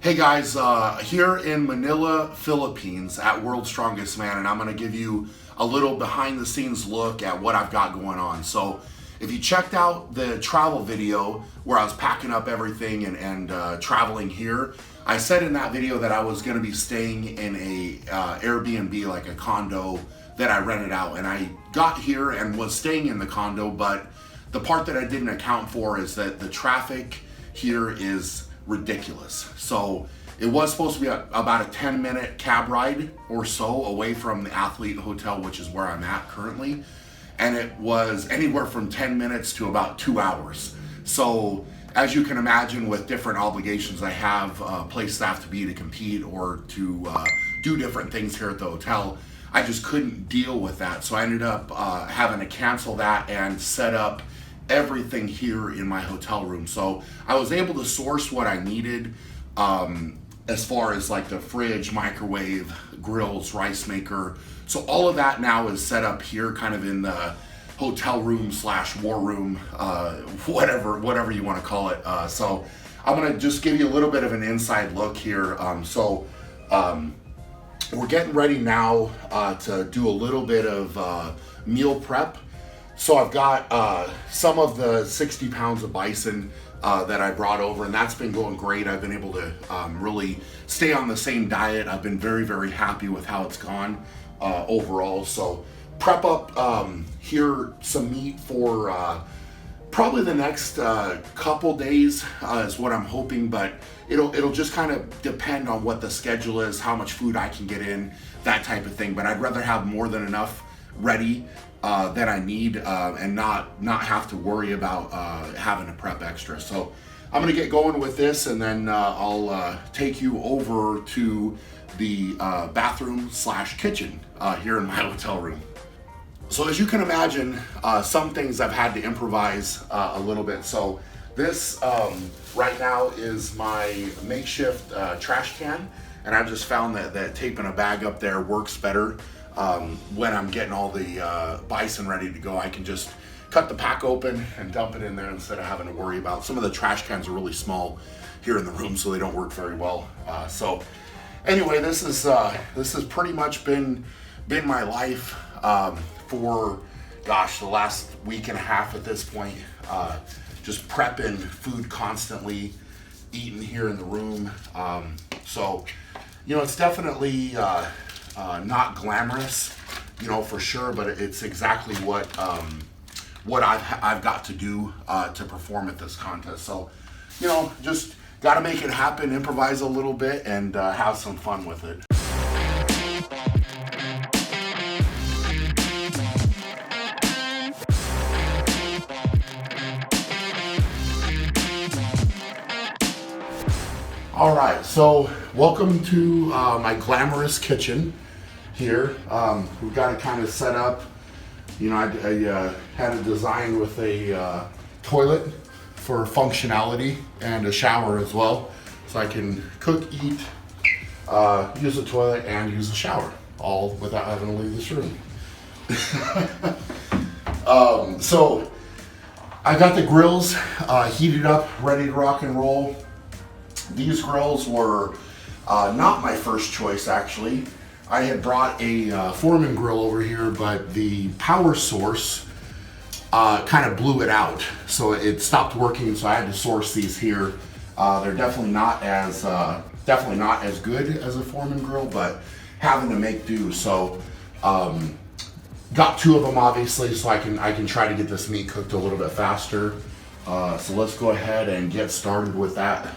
Hey guys, here in Manila, Philippines at World's Strongest Man, and I'm going to give you a little behind the scenes look at what I've got going on. So if you checked out the travel video where I was packing up everything and traveling here, I said in that video that I was going to be staying in a Airbnb, like a condo that I rented out, and I got here and was staying in the condo, but the part that I didn't account for is that the traffic here is ridiculous. So it was supposed to be about a 10-minute cab ride or so away from the Athlete Hotel, which is where I'm at currently, and it was anywhere from 10 minutes to about 2 hours. So as you can imagine, with different obligations I have, place staff to be to compete or to do different things here at the hotel, I just couldn't deal with that. So I ended up having to cancel that and set up everything here in my hotel room. So I was able to source what I needed as far as like the fridge, microwave, grills, rice maker. So all of that now is set up here kind of in the hotel room / war room, whatever you want to call it. So I'm gonna just give you a little bit of an inside look here. We're getting ready now to do a little bit of meal prep. So I've got some of the 60 pounds of bison that I brought over, and that's been going great. I've been able to really stay on the same diet. I've been very, very happy with how it's gone overall. So prep up here some meat for probably the next couple days is what I'm hoping, but it'll just kind of depend on what the schedule is, how much food I can get in, that type of thing. But I'd rather have more than enough ready that I need and not have to worry about having to prep extra. So I'm gonna get going with this, and then I'll take you over to the bathroom / kitchen here in my hotel room. So as you can imagine, some things I've had to improvise a little bit. So this right now is my makeshift trash can, and I've just found that taping a bag up there works better. When I'm getting all the bison ready to go, I can just cut the pack open and dump it in there instead of having to worry about. Some of the trash cans are really small here in the room, so they don't work very well. So anyway, this has pretty much been my life for the last week and a half at this point. Just prepping food constantly, eating here in the room. So it's definitely not glamorous, for sure, but it's exactly what I've got to do to perform at this contest. So, just got to make it happen, improvise a little bit, and have some fun with it. All right, so welcome to my glamorous kitchen here. We've got it kind of set up. I had it designed with a toilet for functionality and a shower as well. So I can cook, eat, use the toilet, and use the shower, all without having to leave this room. So I got the grills heated up, ready to rock and roll. These grills were not my first choice, actually. I had brought a Foreman grill over here, but the power source kind of blew it out. So it stopped working, so I had to source these here. They're definitely not as good as a Foreman grill, but having to make do. So got two of them, obviously, so I can try to get this meat cooked a little bit faster. So let's go ahead and get started with that.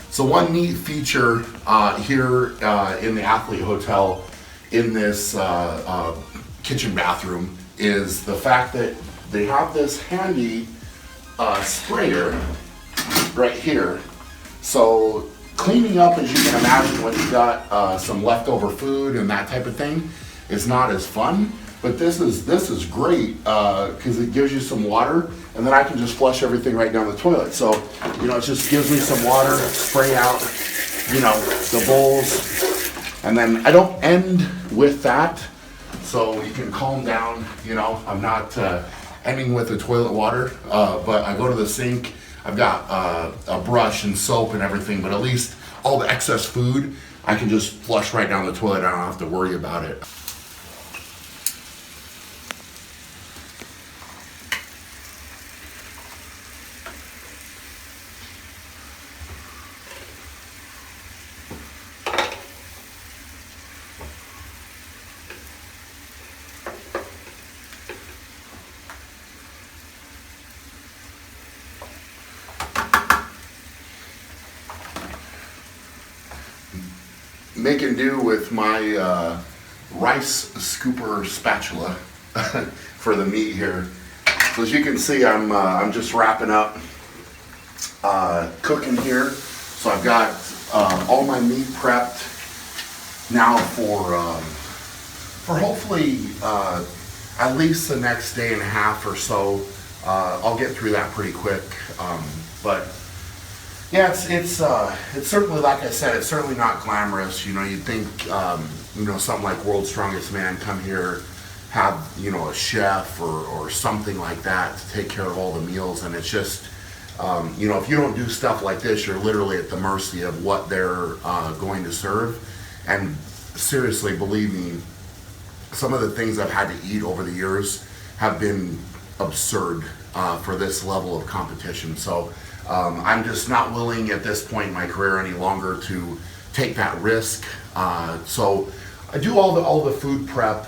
So one neat feature here in the Athlete Hotel in this kitchen bathroom is the fact that they have this handy sprayer right here. So cleaning up, as you can imagine, when you've got some leftover food and that type of thing, is not as fun. But this is great because it gives you some water, and then I can just flush everything right down the toilet. So, you know, it just gives me some water, spray out, you know, the bowls, and then I don't end with that, so you can calm down. You know, I'm not ending with the toilet water, but I go to the sink. I've got a brush and soap and everything, but at least all the excess food I can just flush right down the toilet. I don't have to worry about it. Making do with my rice scooper spatula for the meat here. So as you can see, I'm just wrapping up cooking here. So I've got all my meat prepped now for hopefully at least the next day and a half or so. I'll get through that pretty quick, but. Yeah, it's certainly, like I said, it's certainly not glamorous. You know, you'd think, you know, something like World's Strongest Man come here, have, you know, a chef or something like that to take care of all the meals, and it's just, you know, if you don't do stuff like this, you're literally at the mercy of what they're going to serve. And seriously, believe me, some of the things I've had to eat over the years have been absurd for this level of competition. So. I'm just not willing at this point in my career any longer to take that risk. So I do all the food prep,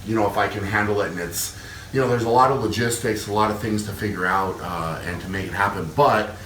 you know, if I can handle it, and it's, you know, there's a lot of logistics, a lot of things to figure out and to make it happen, but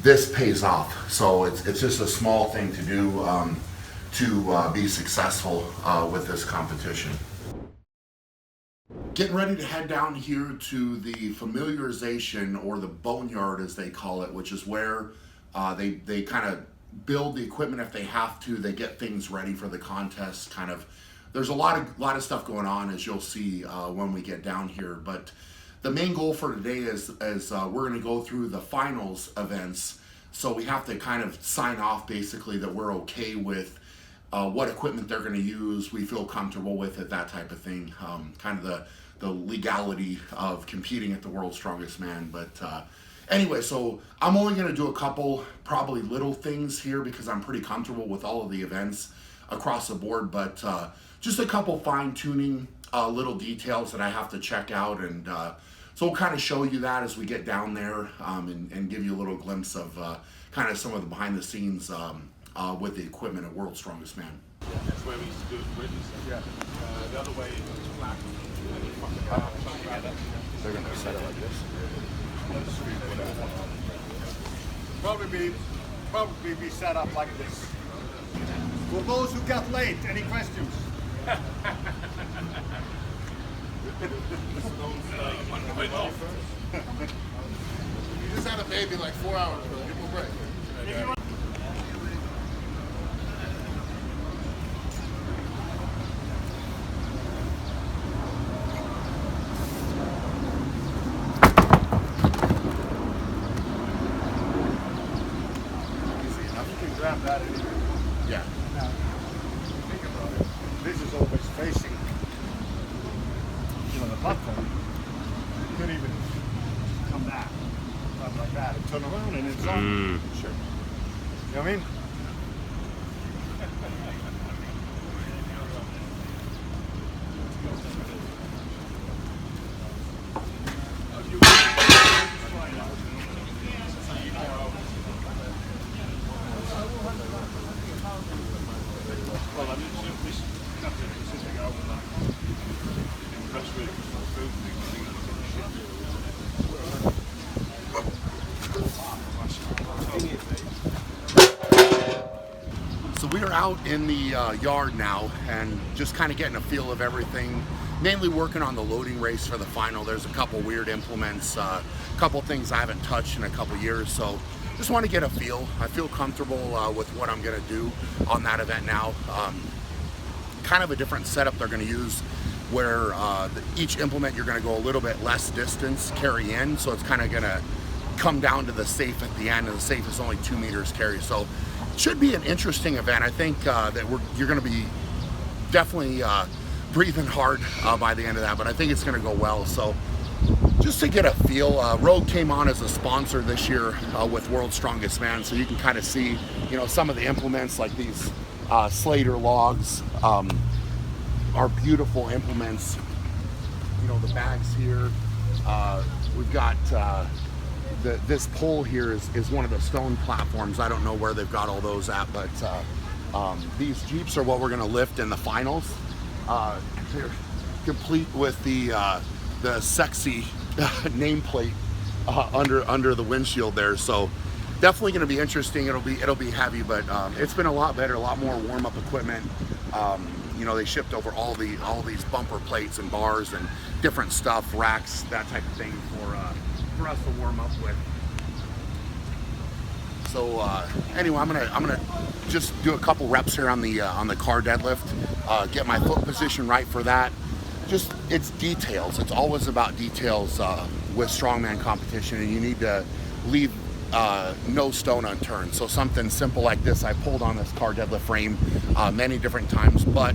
this pays off. So it's just a small thing to do to be successful with this competition. Getting ready to head down here to the familiarization, or the boneyard as they call it, which is where they kind of build the equipment if they have to. They get things ready for the contest. Kind of, there's a lot of stuff going on, as you'll see when we get down here. But the main goal for today is we're going to go through the finals events. So we have to kind of sign off basically that we're okay with what equipment they're going to use, we feel comfortable with it, that type of thing. Kind of the legality of competing at the World's Strongest Man. But anyway, so I'm only going to do a couple probably little things here because I'm pretty comfortable with all of the events across the board, but just a couple fine-tuning little details that I have to check out, and so we'll kind of show you that as we get down there, and give you a little glimpse of kind of some of the behind the scenes with the equipment at World's Strongest Man. Yeah, that's where we used to do it with Britain. Yeah. The other way is flat. They're going to set it like this. Probably be set up like this. For those who got late, any questions? You just had a baby like 4 hours ago. Give him a break. Grab that in here. Yeah. Now, think about it. This is always facing, you know, the platform. You could even come back, something like that, and turn around, and it's on. Sure. You know what I mean? Well, I mean, this nothing specific over press with food things. So we are out in the yard now and just kind of getting a feel of everything, mainly working on the loading race for the final. There's a couple weird implements, a couple things I haven't touched in a couple years, so just want to get a feel. I feel comfortable with what I'm going to do on that event now. Kind of a different setup they're going to use where each implement you're going to go a little bit less distance carry in, so it's kind of going to come down to the safe at the end, and the safe is only 2 meters carry. So it should be an interesting event. I think that you're going to be definitely breathing hard by the end of that, but I think it's going to go well. So just to get a feel, Rogue came on as a sponsor this year with World's Strongest Man, so you can kind of see, you know, some of the implements like these Slater logs are beautiful implements. You know, the bags here. We've got this pole here is one of the stone platforms. I don't know where they've got all those at, but these Jeeps are what we're going to lift in the finals. They're complete with the sexy nameplate under the windshield there. So definitely going to be interesting. It'll be heavy, but it's been a lot better, a lot more warm-up equipment. You know, they shipped over all these bumper plates and bars and different stuff, racks, that type of thing for us to warm up with. So anyway, I'm gonna just do a couple reps here on the car deadlift, get my foot position right for that. Just, it's details. It's always about details with strongman competition, and you need to leave no stone unturned. So something simple like this, I pulled on this car deadlift frame many different times, but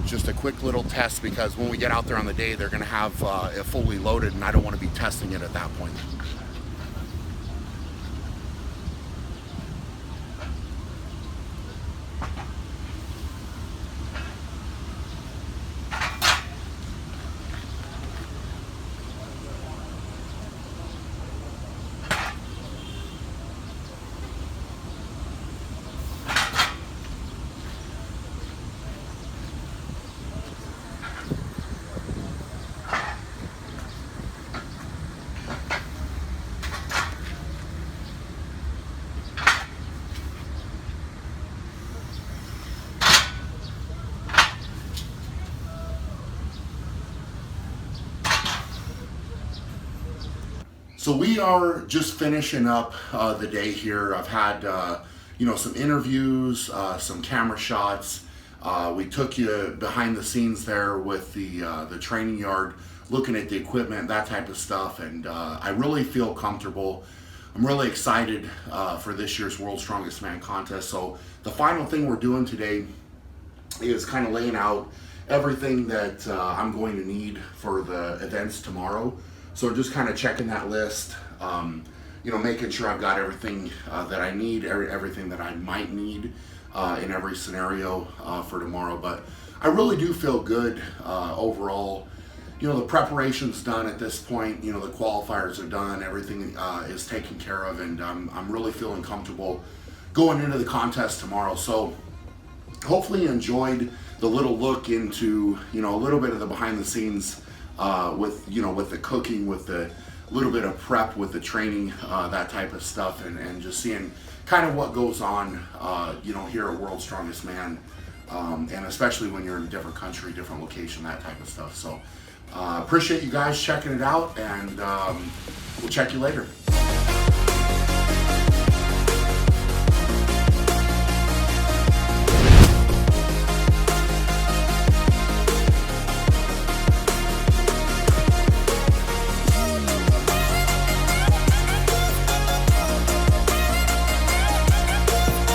just a quick little test, because when we get out there on the day, they're going to have it fully loaded, and I don't want to be testing it at that point. So we are just finishing up the day here. I've had you know, some interviews, some camera shots. We took you behind the scenes there with the training yard, looking at the equipment, that type of stuff, and I really feel comfortable. I'm really excited for this year's World's Strongest Man contest. So the final thing we're doing today is kind of laying out everything that I'm going to need for the events tomorrow. So just kind of checking that list, you know, making sure I've got everything that I need, everything that I might need in every scenario for tomorrow. But I really do feel good overall. You know, the preparation's done at this point. You know, the qualifiers are done. Everything is taken care of, and I'm really feeling comfortable going into the contest tomorrow. So hopefully you enjoyed the little look into, you know, a little bit of the behind the scenes with, you know, with the cooking, with the little bit of prep, with the training, that type of stuff, and just seeing kind of what goes on, you know, here at World's Strongest Man, and especially when you're in a different country, different location, that type of stuff. So appreciate you guys checking it out, and we'll check you later.